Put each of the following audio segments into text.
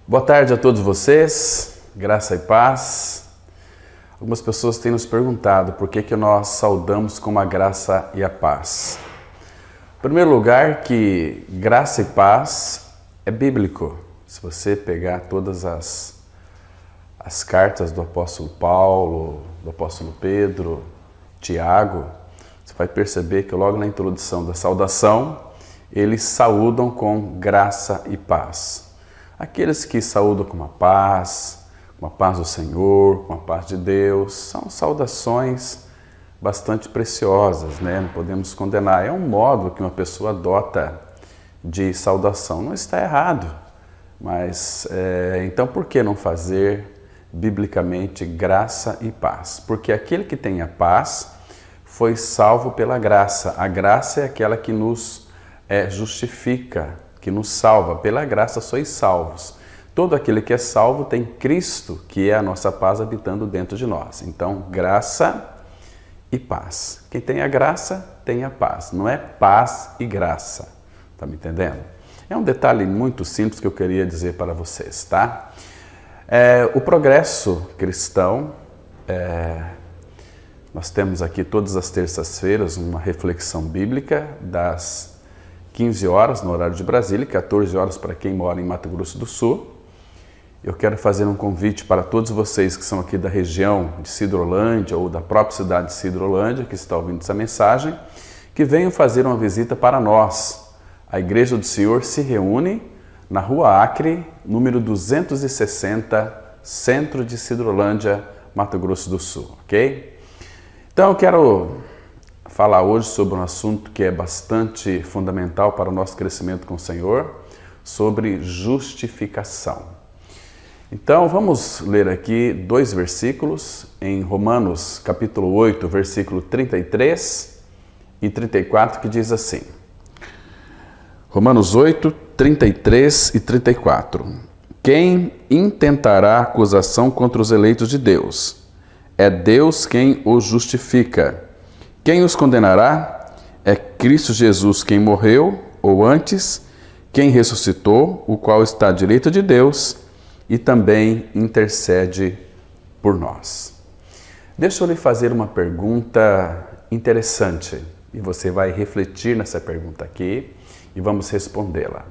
Boa tarde a todos vocês, graça e paz. Algumas pessoas têm nos perguntado por que nós saudamos com a graça e a paz. Em primeiro lugar, que graça e paz é bíblico. Se você pegar todas as cartas do apóstolo Paulo, do apóstolo Pedro, Tiago, você vai perceber que logo na introdução da saudação, eles saúdam com graça e paz. Aqueles que saúdam com a paz do Senhor, com a paz de Deus, são saudações bastante preciosas, né? Não podemos condenar. É um modo que uma pessoa adota de saudação. Não está errado, mas então por que não fazer biblicamente graça e paz? Porque aquele que tem a paz foi salvo pela graça. A graça é aquela que nos justifica, que nos salva. Pela graça sois salvos. Todo aquele que é salvo tem Cristo, que é a nossa paz, habitando dentro de nós. Então, graça e paz. Quem tem a graça, tem a paz. Não é paz e graça. Tá me entendendo? É um detalhe muito simples que eu queria dizer para vocês, tá? O progresso cristão, nós temos aqui todas as terças-feiras uma reflexão bíblica das 15 horas no horário de Brasília, 14 horas para quem mora em Mato Grosso do Sul. Eu quero fazer um convite para todos vocês que são aqui da região de Sidrolândia ou da própria cidade de Sidrolândia, que está ouvindo essa mensagem, que venham fazer uma visita para nós. A Igreja do Senhor se reúne na Rua Acre, número 260, centro de Sidrolândia, Mato Grosso do Sul, ok? Então eu quero falar hoje sobre um assunto que é bastante fundamental para o nosso crescimento com o Senhor, sobre justificação. Então vamos ler aqui dois versículos em Romanos capítulo 8, versículo 33 e 34, que diz assim. Romanos 8, 33 e 34. Quem intentará acusação contra os eleitos de Deus? É Deus quem os justifica. Quem os condenará? É Cristo Jesus quem morreu, ou antes, quem ressuscitou, o qual está à direita de Deus e também intercede por nós. Deixa eu lhe fazer uma pergunta interessante e você vai refletir nessa pergunta aqui e vamos respondê-la.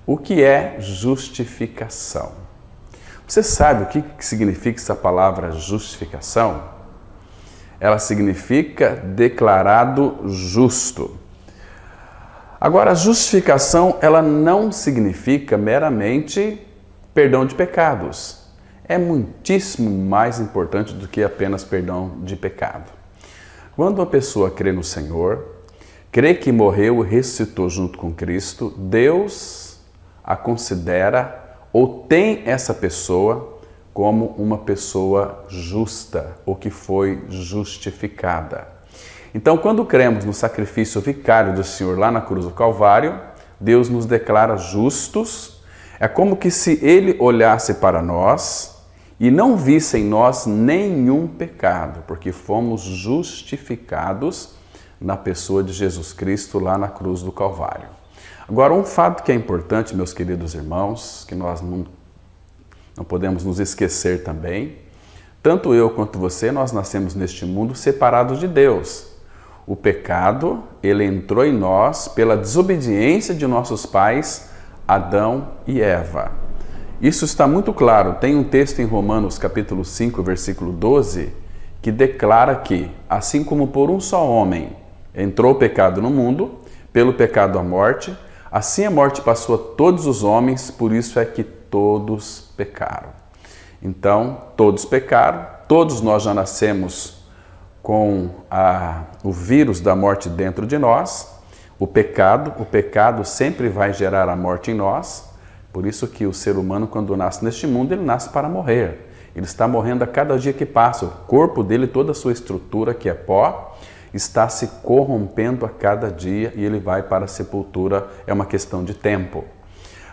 O que é justificação? Você sabe o que significa essa palavra justificação? Ela significa declarado justo. Agora, a justificação, ela não significa meramente perdão de pecados. É muitíssimo mais importante do que apenas perdão de pecado. Quando uma pessoa crê no Senhor, crê que morreu e ressuscitou junto com Cristo, Deus a considera ou tem essa pessoa como uma pessoa justa, ou que foi justificada. Então, quando cremos no sacrifício vicário do Senhor lá na cruz do Calvário, Deus nos declara justos. É como que se Ele olhasse para nós e não visse em nós nenhum pecado, porque fomos justificados na pessoa de Jesus Cristo lá na cruz do Calvário. Agora, um fato que é importante, meus queridos irmãos, que nós não podemos nos esquecer também, tanto eu quanto você, nós nascemos neste mundo separados de Deus. O pecado, ele entrou em nós pela desobediência de nossos pais, Adão e Eva. Isso está muito claro. Tem um texto em Romanos capítulo 5, versículo 12, que declara que, assim como por um só homem entrou o pecado no mundo, pelo pecado a morte, assim a morte passou a todos os homens, por isso é que todos pecaram. Então, todos pecaram, todos nós já nascemos com o vírus da morte dentro de nós. O pecado sempre vai gerar a morte em nós. Por isso que o ser humano, quando nasce neste mundo, ele nasce para morrer. Ele está morrendo a cada dia que passa. O corpo dele, toda a sua estrutura, que é pó, está se corrompendo a cada dia e ele vai para a sepultura. É uma questão de tempo.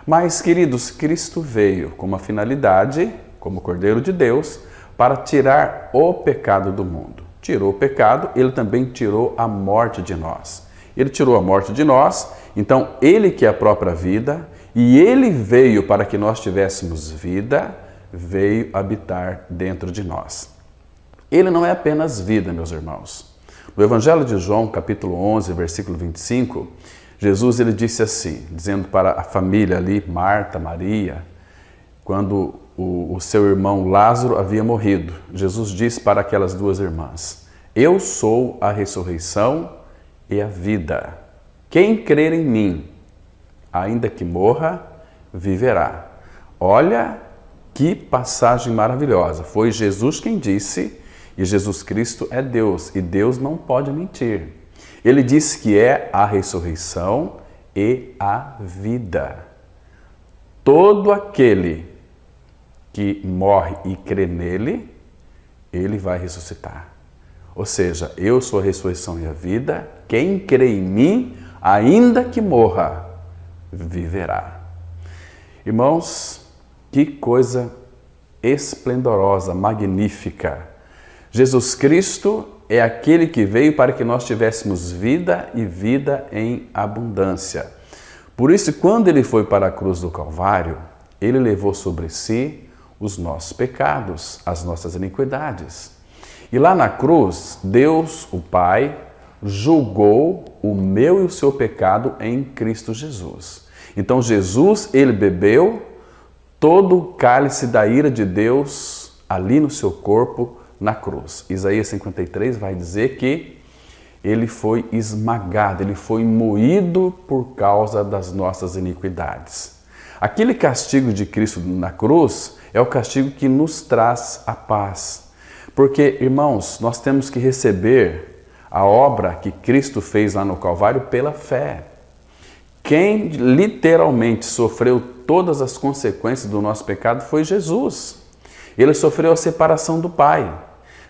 Mas, queridos, Cristo veio com uma finalidade, como Cordeiro de Deus, para tirar o pecado do mundo. Tirou o pecado, ele também tirou a morte de nós. Ele tirou a morte de nós, então ele que é a própria vida, e Ele veio para que nós tivéssemos vida, veio habitar dentro de nós. Ele não é apenas vida, meus irmãos. No Evangelho de João, capítulo 11, versículo 25, Jesus ele disse assim, dizendo para a família ali, Marta, Maria, quando o seu irmão Lázaro havia morrido, Jesus disse para aquelas duas irmãs, eu sou a ressurreição e a vida. Quem crer em mim, ainda que morra, viverá. Olha que passagem maravilhosa. Foi Jesus quem disse, e Jesus Cristo é Deus, e Deus não pode mentir. Ele disse que é a ressurreição e a vida. Todo aquele que morre e crê nele, ele vai ressuscitar. Ou seja, eu sou a ressurreição e a vida, quem crê em mim, ainda que morra, viverá. Irmãos, que coisa esplendorosa, magnífica. Jesus Cristo é aquele que veio para que nós tivéssemos vida e vida em abundância. Por isso, quando ele foi para a cruz do Calvário, ele levou sobre si os nossos pecados, as nossas iniquidades. E lá na cruz, Deus, o Pai, julgou o meu e o seu pecado em Cristo Jesus. Então Jesus, ele bebeu todo o cálice da ira de Deus ali no seu corpo na cruz. Isaías 53 vai dizer que ele foi esmagado, ele foi moído por causa das nossas iniquidades. Aquele castigo de Cristo na cruz é o castigo que nos traz a paz. Porque, irmãos, nós temos que receber a obra que Cristo fez lá no Calvário pela fé. Quem literalmente sofreu todas as consequências do nosso pecado foi Jesus. Ele sofreu a separação do Pai.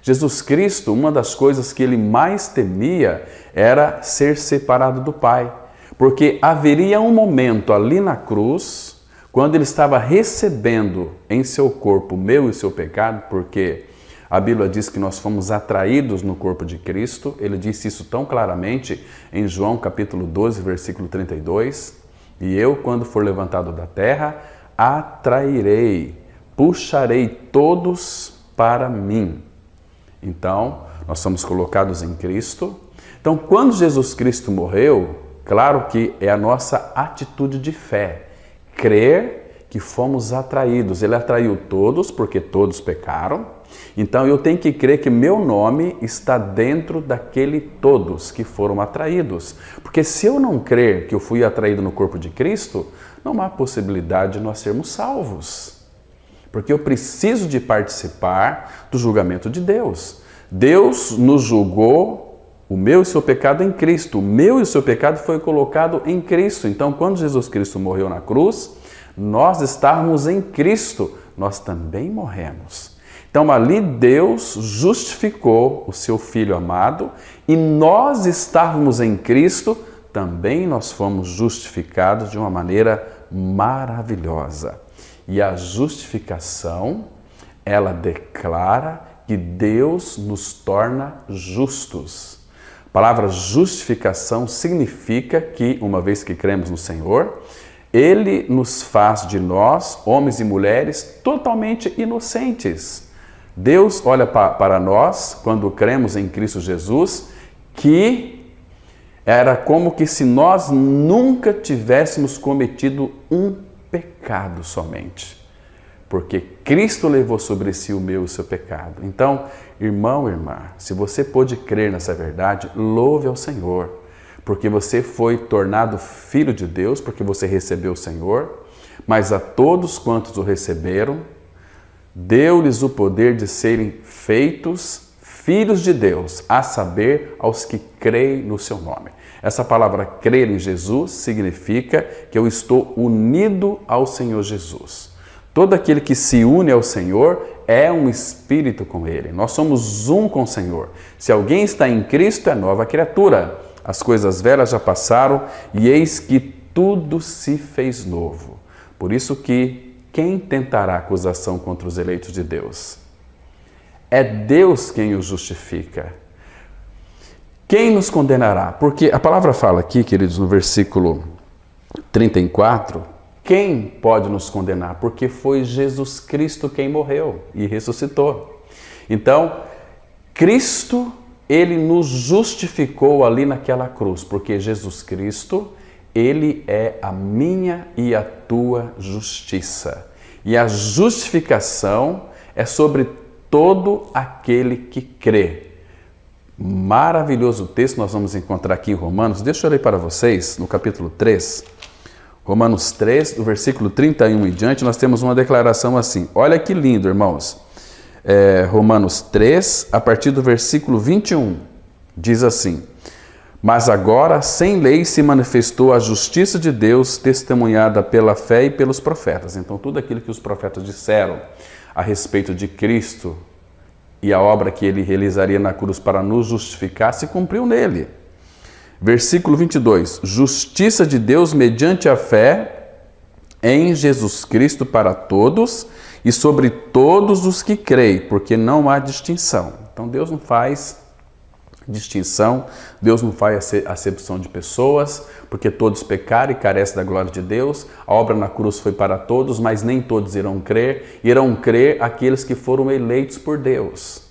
Jesus Cristo, uma das coisas que ele mais temia era ser separado do Pai. Porque haveria um momento ali na cruz, quando ele estava recebendo em seu corpo o meu e o seu pecado, porque a Bíblia diz que nós fomos atraídos no corpo de Cristo. Ele disse isso tão claramente em João capítulo 12, versículo 32. E eu, quando for levantado da terra, atrairei, puxarei todos para mim. Então, nós somos colocados em Cristo. Então, quando Jesus Cristo morreu, claro que é a nossa atitude de fé. Crer que fomos atraídos. Ele atraiu todos, porque todos pecaram. Então eu tenho que crer que meu nome está dentro daquele todos que foram atraídos. Porque se eu não crer que eu fui atraído no corpo de Cristo, não há possibilidade de nós sermos salvos. Porque eu preciso de participar do julgamento de Deus. Deus nos julgou o meu e o seu pecado em Cristo. O meu e o seu pecado foi colocado em Cristo. Então, quando Jesus Cristo morreu na cruz, nós estávamos em Cristo, nós também morremos. Então, ali Deus justificou o seu Filho amado e nós estávamos em Cristo, também nós fomos justificados de uma maneira maravilhosa. E a justificação, ela declara que Deus nos torna justos. A palavra justificação significa que, uma vez que cremos no Senhor, Ele nos faz de nós, homens e mulheres, totalmente inocentes. Deus olha para nós, quando cremos em Cristo Jesus, que era como que se nós nunca tivéssemos cometido um pecado somente. Porque Cristo levou sobre si o meu e o seu pecado. Então, irmão, irmã, se você pôde crer nessa verdade, louve ao Senhor. Porque você foi tornado filho de Deus, porque você recebeu o Senhor. Mas a todos quantos o receberam, deu-lhes o poder de serem feitos filhos de Deus, a saber, aos que creem no seu nome. Essa palavra crer em Jesus significa que eu estou unido ao Senhor Jesus. Todo aquele que se une ao Senhor é um espírito com Ele. Nós somos um com o Senhor. Se alguém está em Cristo, é nova criatura. As coisas velhas já passaram e eis que tudo se fez novo. Por isso que quem tentará acusação contra os eleitos de Deus? É Deus quem os justifica. Quem nos condenará? Porque a palavra fala aqui, queridos, no versículo 34, quem pode nos condenar? Porque foi Jesus Cristo quem morreu e ressuscitou. Então, Cristo, ele nos justificou ali naquela cruz, porque Jesus Cristo, ele é a minha e a tua justiça. E a justificação é sobre todo aquele que crê. Maravilhoso texto nós vamos encontrar aqui em Romanos. Deixa eu ler para vocês, no capítulo 3. Romanos 3, do versículo 31 em diante, nós temos uma declaração assim. Olha que lindo, irmãos. Romanos 3, a partir do versículo 21, diz assim: Mas agora, sem lei, se manifestou a justiça de Deus, testemunhada pela fé e pelos profetas. Então, tudo aquilo que os profetas disseram a respeito de Cristo e a obra que ele realizaria na cruz para nos justificar, se cumpriu nele. Versículo 22, justiça de Deus mediante a fé em Jesus Cristo para todos e sobre todos os que creem, porque não há distinção. Então Deus não faz distinção, Deus não faz acepção de pessoas, porque todos pecaram e carecem da glória de Deus. A obra na cruz foi para todos, mas nem todos irão crer aqueles que foram eleitos por Deus.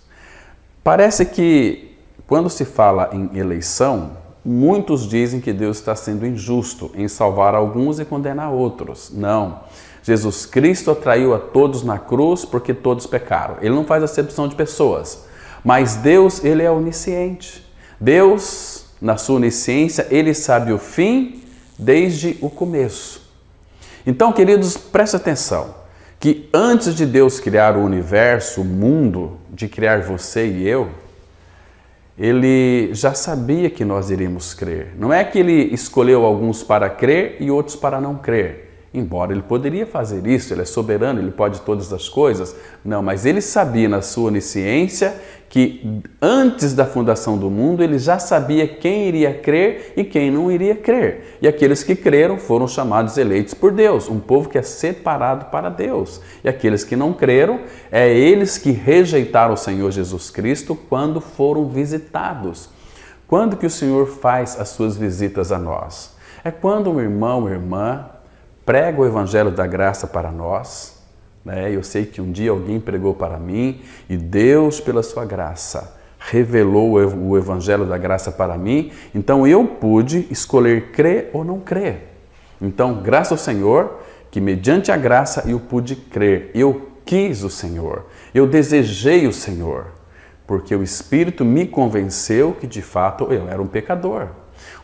Parece que quando se fala em eleição, muitos dizem que Deus está sendo injusto em salvar alguns e condenar outros. Não. Jesus Cristo atraiu a todos na cruz porque todos pecaram. Ele não faz acepção de pessoas. Mas Deus, ele é onisciente. Deus, na sua onisciência, ele sabe o fim desde o começo. Então, queridos, preste atenção, que antes de Deus criar o universo, o mundo, de criar você e eu, ele já sabia que nós iríamos crer. Não é que ele escolheu alguns para crer e outros para não crer. Embora ele poderia fazer isso, ele é soberano, ele pode todas as coisas. Não, mas ele sabia na sua onisciência que antes da fundação do mundo, ele já sabia quem iria crer e quem não iria crer. E aqueles que creram foram chamados eleitos por Deus, um povo que é separado para Deus. E aqueles que não creram, é eles que rejeitaram o Senhor Jesus Cristo quando foram visitados. Quando que o Senhor faz as suas visitas a nós? É quando um irmão ou irmã prega o Evangelho da Graça para nós. Eu sei que um dia alguém pregou para mim e Deus, pela sua graça, revelou o Evangelho da Graça para mim. Então eu pude escolher crer ou não crer. Então, graças ao Senhor, que mediante a graça eu pude crer. Eu quis o Senhor, eu desejei o Senhor, porque o Espírito me convenceu que de fato eu era um pecador.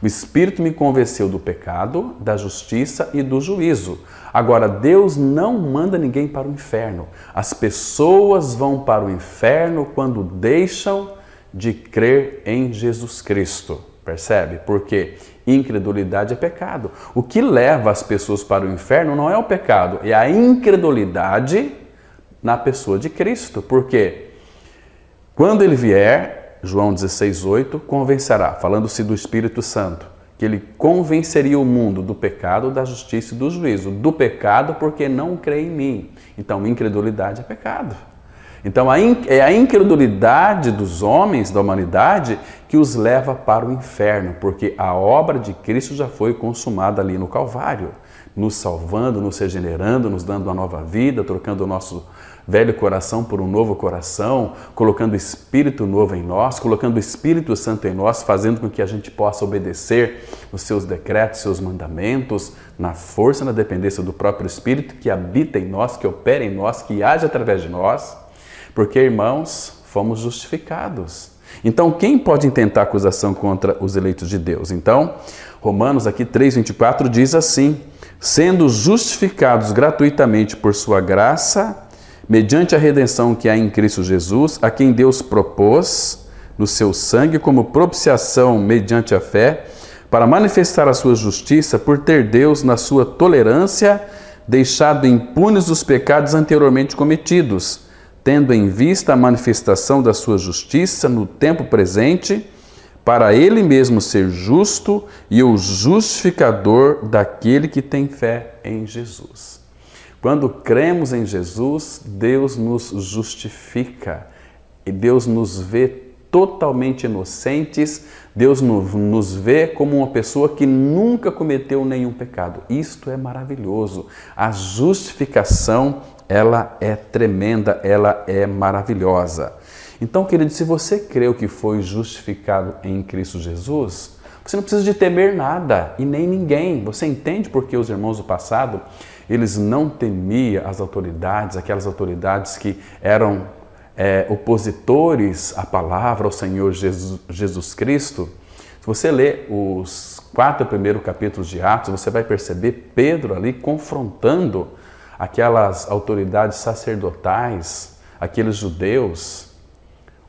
O Espírito me convenceu do pecado, da justiça e do juízo. Agora, Deus não manda ninguém para o inferno. As pessoas vão para o inferno quando deixam de crer em Jesus Cristo. Percebe? Porque incredulidade é pecado. O que leva as pessoas para o inferno não é o pecado, é a incredulidade na pessoa de Cristo. Por quê? Quando ele vier, João 16:8, convencerá, falando-se do Espírito Santo, que ele convenceria o mundo do pecado, da justiça e do juízo. Do pecado porque não crê em mim. Então, incredulidade é pecado. Então, é a incredulidade dos homens, da humanidade, que os leva para o inferno, porque a obra de Cristo já foi consumada ali no Calvário, nos salvando, nos regenerando, nos dando uma nova vida, trocando o nosso velho coração por um novo coração, colocando o Espírito novo em nós, colocando o Espírito Santo em nós, fazendo com que a gente possa obedecer os seus decretos, seus mandamentos, na força e na dependência do próprio Espírito que habita em nós, que opera em nós, que age através de nós, porque, irmãos, fomos justificados. Então, quem pode intentar acusação contra os eleitos de Deus? Então, Romanos aqui 3:24 diz assim: sendo justificados gratuitamente por sua graça, mediante a redenção que há em Cristo Jesus, a quem Deus propôs no seu sangue como propiciação mediante a fé, para manifestar a sua justiça, por ter Deus, na sua tolerância, deixado impunes os pecados anteriormente cometidos, tendo em vista a manifestação da sua justiça no tempo presente, para ele mesmo ser justo e o justificador daquele que tem fé em Jesus. Quando cremos em Jesus, Deus nos justifica e Deus nos vê totalmente inocentes. Deus nos vê como uma pessoa que nunca cometeu nenhum pecado. Isto é maravilhoso. A justificação, ela é tremenda, ela é maravilhosa. Então, querido, se você creu que foi justificado em Cristo Jesus, você não precisa de temer nada e nem ninguém. Você entende por que os irmãos do passado, eles não temiam as autoridades, aquelas autoridades que eram opositores à palavra, ao Senhor Jesus Cristo? Se você ler os 4 primeiros capítulos de Atos, você vai perceber Pedro ali confrontando aquelas autoridades sacerdotais, aqueles judeus,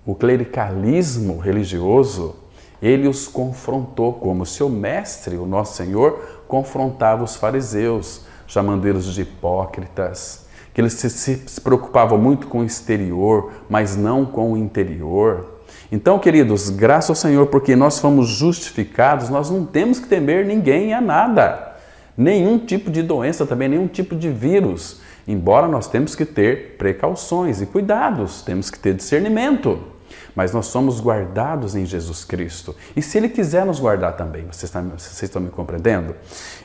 o clericalismo religioso. Ele os confrontou como se o mestre, o nosso Senhor, confrontava os fariseus, chamando eles de hipócritas, que eles se preocupavam muito com o exterior, mas não com o interior. Então, queridos, graças ao Senhor, porque nós fomos justificados, nós não temos que temer ninguém a nada, nenhum tipo de doença também, nenhum tipo de vírus, embora nós temos que ter precauções e cuidados, temos que ter discernimento. Mas nós somos guardados em Jesus Cristo. E se Ele quiser nos guardar também, vocês estão me compreendendo?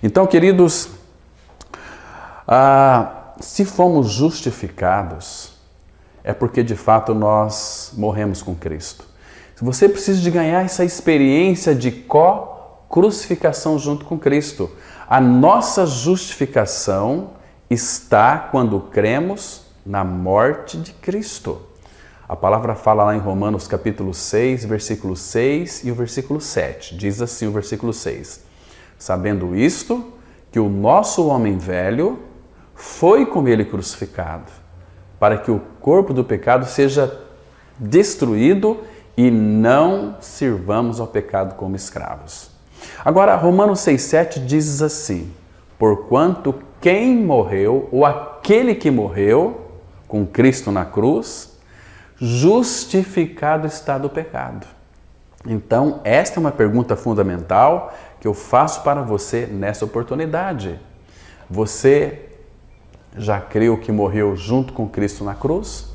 Então, queridos, se fomos justificados, é porque de fato nós morremos com Cristo. Se você precisa de ganhar essa experiência de crucificação junto com Cristo, a nossa justificação está quando cremos na morte de Cristo. A palavra fala lá em Romanos capítulo 6, versículo 6 e o versículo 7. Diz assim o versículo 6. Sabendo isto, que o nosso homem velho foi com ele crucificado, para que o corpo do pecado seja destruído e não sirvamos ao pecado como escravos. Agora, Romanos 6, 7 diz assim: porquanto quem morreu, ou aquele que morreu com Cristo na cruz, justificado está do pecado. Então, esta é uma pergunta fundamental que eu faço para você nessa oportunidade. Você já creu que morreu junto com Cristo na cruz?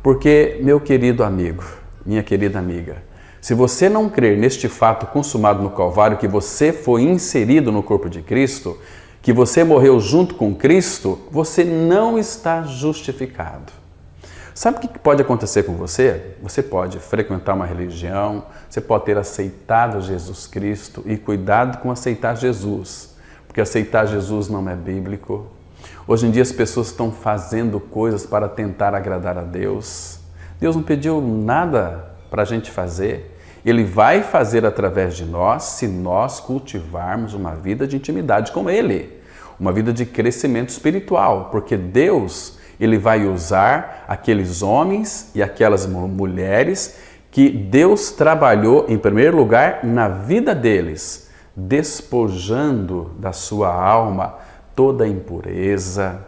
Porque, meu querido amigo, minha querida amiga, se você não crer neste fato consumado no Calvário, que você foi inserido no corpo de Cristo, que você morreu junto com Cristo, você não está justificado. Sabe o que pode acontecer com você? Você pode frequentar uma religião, você pode ter aceitado Jesus Cristo, e cuidado com aceitar Jesus, porque aceitar Jesus não é bíblico. Hoje em dia as pessoas estão fazendo coisas para tentar agradar a Deus. Deus não pediu nada para a gente fazer. Ele vai fazer através de nós se nós cultivarmos uma vida de intimidade com Ele, uma vida de crescimento espiritual, porque Deus, Ele vai usar aqueles homens e aquelas mulheres que Deus trabalhou, em primeiro lugar, na vida deles, despojando da sua alma toda a impureza,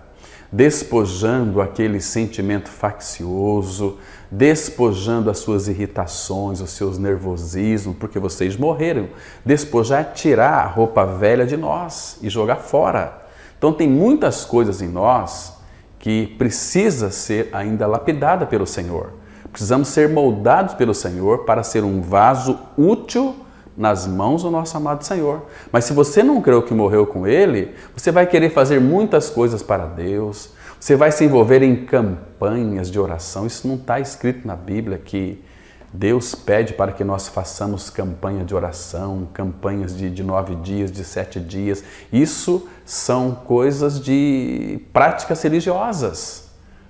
despojando aquele sentimento faccioso, despojando as suas irritações, os seus nervosismos, porque vocês morreram. Despojar é tirar a roupa velha de nós e jogar fora. Então tem muitas coisas em nós que precisa ser ainda lapidada pelo Senhor. Precisamos ser moldados pelo Senhor para ser um vaso útil nas mãos do nosso amado Senhor. Mas se você não creu que morreu com Ele, você vai querer fazer muitas coisas para Deus, você vai se envolver em campanhas de oração. Isso não está escrito na Bíblia que Deus pede para que nós façamos campanha de oração, campanhas de 9 dias, de 7 dias. Isso são coisas de práticas religiosas.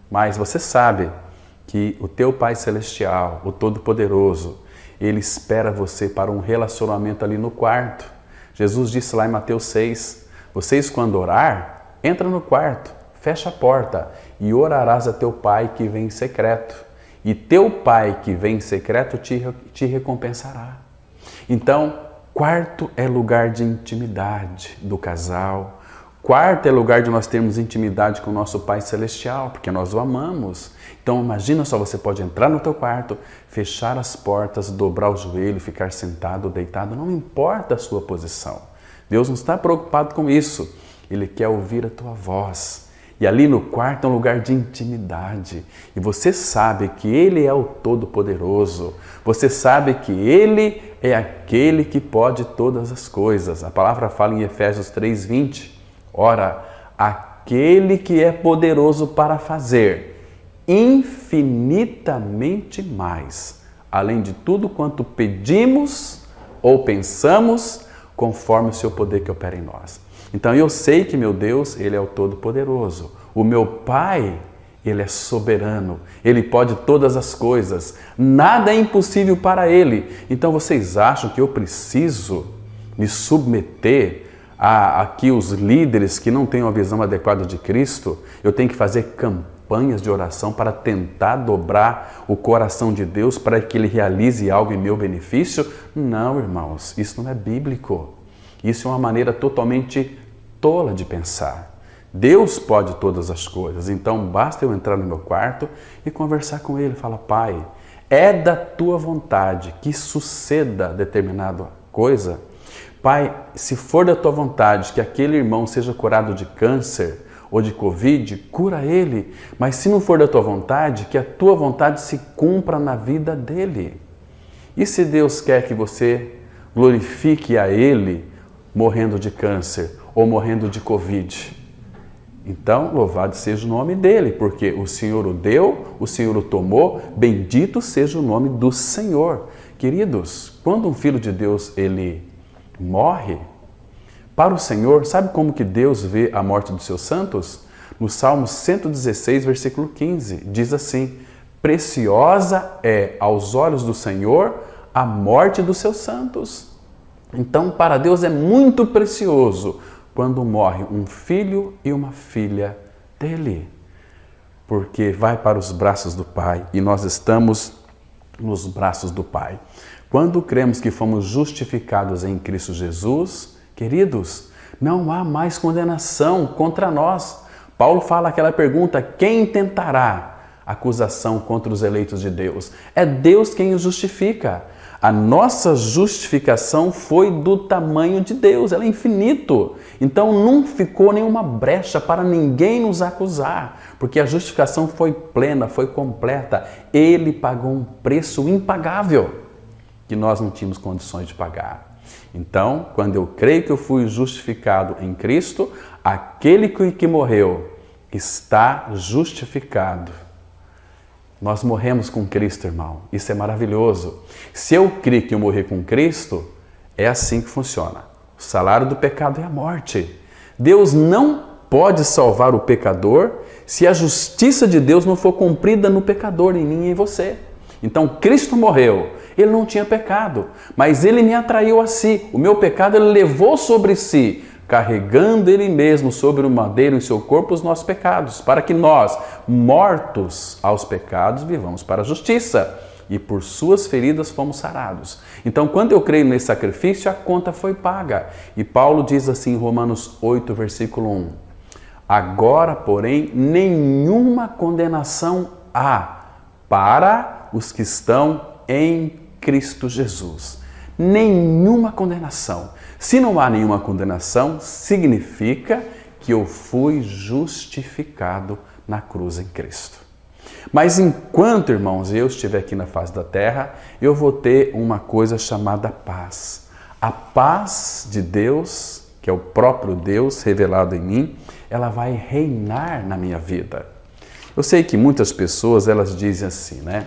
Mas você sabe que o teu Pai Celestial, o Todo-Poderoso, Ele espera você para um relacionamento ali no quarto. Jesus disse lá em Mateus 6, vocês quando orar, entra no quarto, fecha a porta e orarás a teu Pai que vem em secreto. E teu Pai que vem em secreto te recompensará. Então, quarto é lugar de intimidade do casal. Quarto é lugar de nós termos intimidade com o nosso Pai Celestial, porque nós o amamos. Então imagina só, você pode entrar no teu quarto, fechar as portas, dobrar o joelho, ficar sentado ou deitado, não importa a sua posição. Deus não está preocupado com isso. Ele quer ouvir a tua voz. E ali no quarto é um lugar de intimidade. E você sabe que Ele é o Todo-Poderoso. Você sabe que Ele é aquele que pode todas as coisas. A palavra fala em Efésios 3:20. Ora, aquele que é poderoso para fazer infinitamente mais, além de tudo quanto pedimos ou pensamos, conforme o seu poder que opera em nós. Então eu sei que meu Deus, Ele é o Todo-Poderoso. O meu Pai, Ele é soberano. Ele pode todas as coisas. Nada é impossível para Ele. Então vocês acham que eu preciso me submeter a aqui os líderes que não têm uma visão adequada de Cristo? Eu tenho que fazer campanhas de oração para tentar dobrar o coração de Deus para que Ele realize algo em meu benefício? Não, irmãos, isso não é bíblico. Isso é uma maneira totalmente tola de pensar. Deus pode todas as coisas, então basta eu entrar no meu quarto e conversar com Ele. Fala, Pai, é da Tua vontade que suceda determinada coisa? Pai, se for da Tua vontade que aquele irmão seja curado de câncer ou de Covid, cura ele. Mas se não for da Tua vontade, que a Tua vontade se cumpra na vida dele. E se Deus quer que você glorifique a Ele morrendo de câncer ou morrendo de Covid, então louvado seja o nome dele, porque o Senhor o deu, o Senhor o tomou, bendito seja o nome do Senhor. Queridos, quando um filho de Deus ele morre, para o Senhor, sabe como que Deus vê a morte dos seus santos? No Salmo 116, versículo 15, diz assim: preciosa é aos olhos do Senhor a morte dos seus santos. Então, para Deus é muito precioso quando morre um filho e uma filha dele, porque vai para os braços do Pai e nós estamos nos braços do Pai. Quando cremos que fomos justificados em Cristo Jesus, queridos, não há mais condenação contra nós. Paulo fala aquela pergunta: quem tentará acusação contra os eleitos de Deus? É Deus quem os justifica. A nossa justificação foi do tamanho de Deus, ela é infinito. Então não ficou nenhuma brecha para ninguém nos acusar, porque a justificação foi plena, foi completa. Ele pagou um preço impagável que nós não tínhamos condições de pagar. Então, quando eu creio que eu fui justificado em Cristo, aquele que morreu está justificado. Nós morremos com Cristo, irmão. Isso é maravilhoso. Se eu crer que eu morri com Cristo, é assim que funciona. O salário do pecado é a morte. Deus não pode salvar o pecador se a justiça de Deus não for cumprida no pecador, em mim e em você. Então, Cristo morreu. Ele não tinha pecado, mas Ele me atraiu a si. O meu pecado Ele levou sobre si, carregando Ele mesmo sobre o madeiro em seu corpo os nossos pecados, para que nós, mortos aos pecados, vivamos para a justiça. E por suas feridas fomos sarados. Então, quando eu creio nesse sacrifício, a conta foi paga. E Paulo diz assim em Romanos 8, versículo 1. Agora, porém, nenhuma condenação há para os que estão em Cristo Jesus. Nenhuma condenação. Se não há nenhuma condenação, significa que eu fui justificado na cruz em Cristo. Mas enquanto, irmãos, eu estiver aqui na face da terra, eu vou ter uma coisa chamada paz. A paz de Deus, que é o próprio Deus revelado em mim, ela vai reinar na minha vida. Eu sei que muitas pessoas, elas dizem assim, né?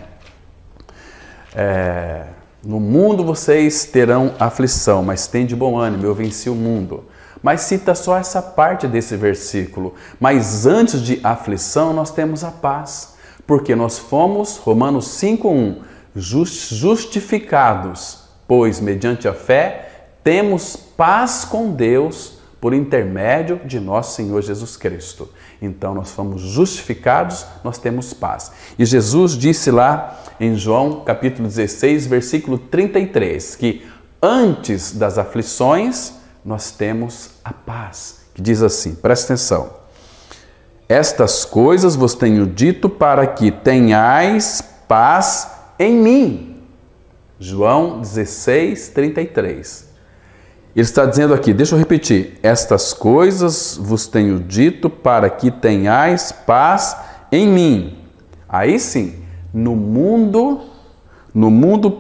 No mundo vocês terão aflição, mas tem de bom ânimo, eu venci o mundo. Mas cita só essa parte desse versículo. Mas antes de aflição, nós temos a paz. Porque nós fomos, Romanos 5:1, justificados, pois mediante a fé temos paz com Deus por intermédio de nosso Senhor Jesus Cristo. Então nós fomos justificados, nós temos paz. E Jesus disse lá em João capítulo 16, versículo 33, que antes das aflições nós temos a paz. Que diz assim, presta atenção. Estas coisas vos tenho dito para que tenhais paz em mim. João 16, 33. Ele está dizendo aqui, deixa eu repetir, estas coisas vos tenho dito para que tenhais paz em mim. Aí sim, no mundo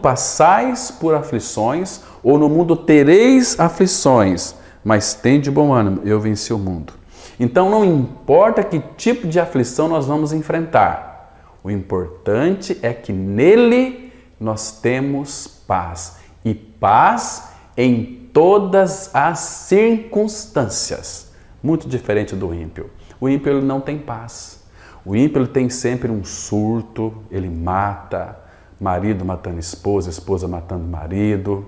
passais por aflições, ou no mundo tereis aflições, mas tende bom ânimo, eu venci o mundo. Então não importa que tipo de aflição nós vamos enfrentar, o importante é que nele nós temos paz, e paz em todas as circunstâncias, muito diferente do ímpio. O ímpio ele não tem paz, o ímpio ele tem sempre um surto, ele mata, marido matando esposa, esposa matando marido,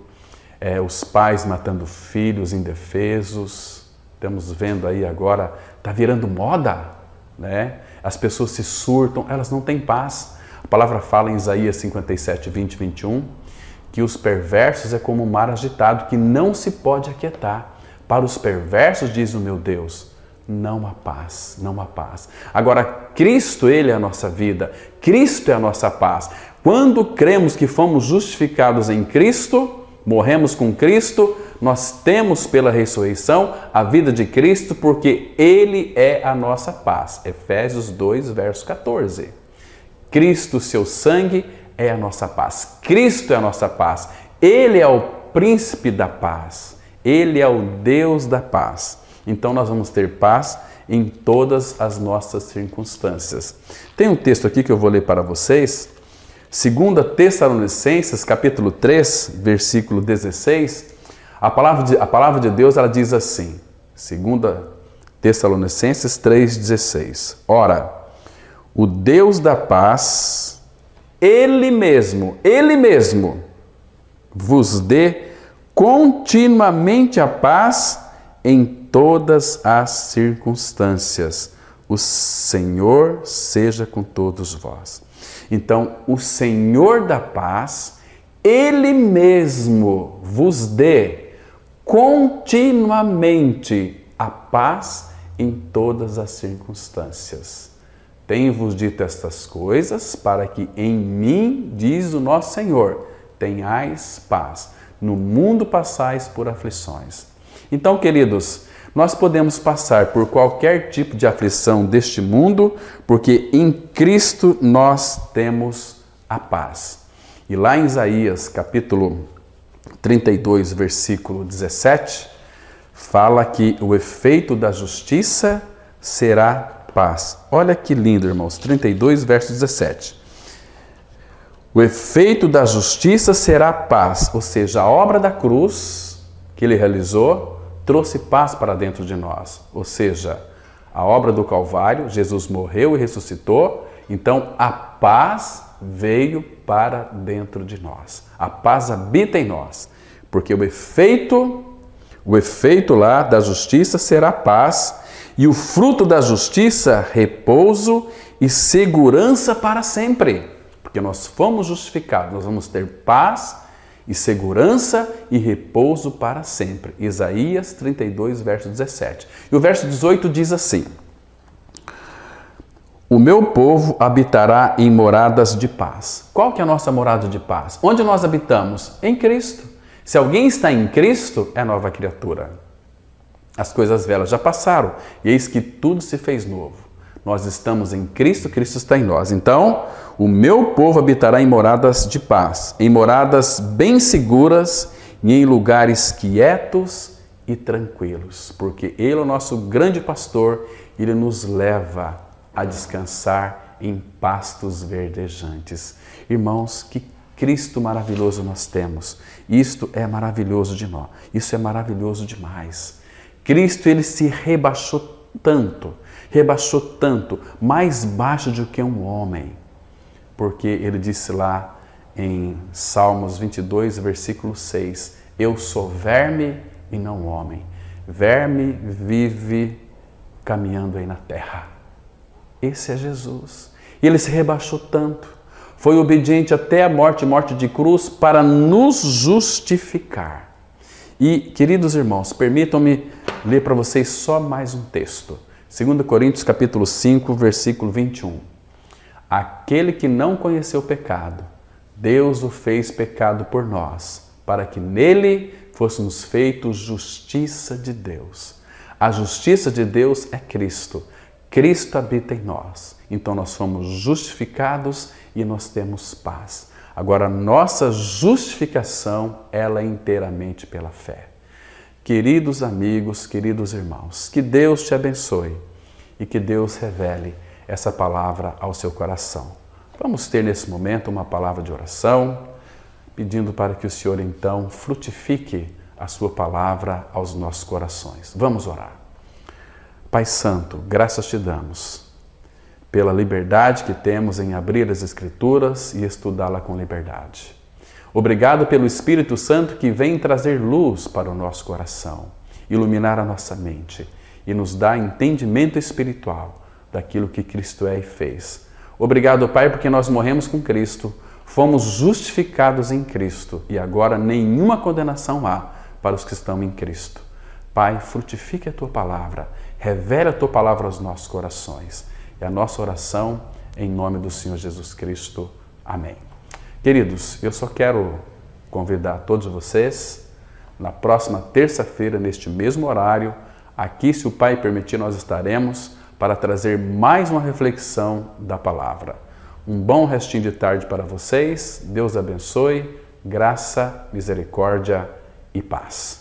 os pais matando filhos indefesos. Estamos vendo aí agora, está virando moda, né? As pessoas se surtam, elas não têm paz. A palavra fala em Isaías 57, 20 e 21, que os perversos é como um mar agitado que não se pode aquietar. Para os perversos, diz o meu Deus, não há paz, não há paz. Agora, Cristo, Ele é a nossa vida, Cristo é a nossa paz. Quando cremos que fomos justificados em Cristo, morremos com Cristo, nós temos pela ressurreição a vida de Cristo, porque Ele é a nossa paz. Efésios 2, verso 14. Cristo, seu sangue, é a nossa paz. Cristo é a nossa paz. Ele é o príncipe da paz. Ele é o Deus da paz. Então nós vamos ter paz em todas as nossas circunstâncias. Tem um texto aqui que eu vou ler para vocês. 2 Tessalonicenses, capítulo 3, versículo 16, a palavra de Deus ela diz assim, 2 Tessalonicenses 3,16, ora, o Deus da paz, Ele mesmo vos dê continuamente a paz em todas as circunstâncias. O Senhor seja com todos vós. Então, o Senhor da paz, Ele mesmo vos dê continuamente a paz em todas as circunstâncias. Tenho-vos dito estas coisas para que em mim, diz o nosso Senhor, tenhais paz. No mundo passais por aflições. Então, queridos, nós podemos passar por qualquer tipo de aflição deste mundo, porque em Cristo nós temos a paz. E lá em Isaías, capítulo 32, versículo 17, fala que o efeito da justiça será paz. Olha que lindo, irmãos, 32, verso 17. O efeito da justiça será paz, ou seja, a obra da cruz que ele realizou trouxe paz para dentro de nós, ou seja, a obra do Calvário, Jesus morreu e ressuscitou, então a paz veio para dentro de nós, a paz habita em nós, porque o efeito lá da justiça será paz, e o fruto da justiça, repouso e segurança para sempre, porque nós fomos justificados, nós vamos ter paz e segurança e repouso para sempre. Isaías 32, verso 17. E o verso 18 diz assim: o meu povo habitará em moradas de paz. Qual que é a nossa morada de paz? Onde nós habitamos? Em Cristo. Se alguém está em Cristo, é nova criatura. As coisas velhas já passaram, e eis que tudo se fez novo. Nós estamos em Cristo, Cristo está em nós. Então, o meu povo habitará em moradas de paz, em moradas bem seguras e em lugares quietos e tranquilos, porque Ele é o nosso grande pastor, Ele nos leva a descansar em pastos verdejantes. Irmãos, que Cristo maravilhoso nós temos. Isto é maravilhoso de nós. Isso é maravilhoso demais. Cristo, Ele se rebaixou tanto, mais baixo do que um homem, porque Ele disse lá em Salmos 22, versículo 6, eu sou verme e não homem. Verme vive caminhando aí na terra. Esse é Jesus. E Ele se rebaixou tanto, foi obediente até a morte de cruz para nos justificar. E, queridos irmãos, permitam-me ler para vocês só mais um texto. 2 Coríntios capítulo 5, versículo 21. Aquele que não conheceu pecado, Deus o fez pecado por nós, para que nele fôssemos feitos justiça de Deus. A justiça de Deus é Cristo. Cristo habita em nós. Então nós fomos justificados e nós temos paz. Agora, nossa justificação, ela é inteiramente pela fé. Queridos amigos, queridos irmãos, que Deus te abençoe e que Deus revele essa palavra ao seu coração. Vamos ter nesse momento uma palavra de oração, pedindo para que o Senhor então frutifique a sua palavra aos nossos corações. Vamos orar. Pai Santo, graças te damos pela liberdade que temos em abrir as Escrituras e estudá-la com liberdade. Obrigado pelo Espírito Santo que vem trazer luz para o nosso coração, iluminar a nossa mente e nos dar entendimento espiritual daquilo que Cristo é e fez. Obrigado, Pai, porque nós morremos com Cristo, fomos justificados em Cristo e agora nenhuma condenação há para os que estão em Cristo. Pai, frutifique a Tua palavra, revele a Tua palavra aos nossos corações. É a nossa oração em nome do Senhor Jesus Cristo. Amém. Queridos, eu só quero convidar todos vocês, na próxima terça-feira, neste mesmo horário, aqui, se o Pai permitir, nós estaremos para trazer mais uma reflexão da palavra. Um bom restinho de tarde para vocês, Deus abençoe, graça, misericórdia e paz.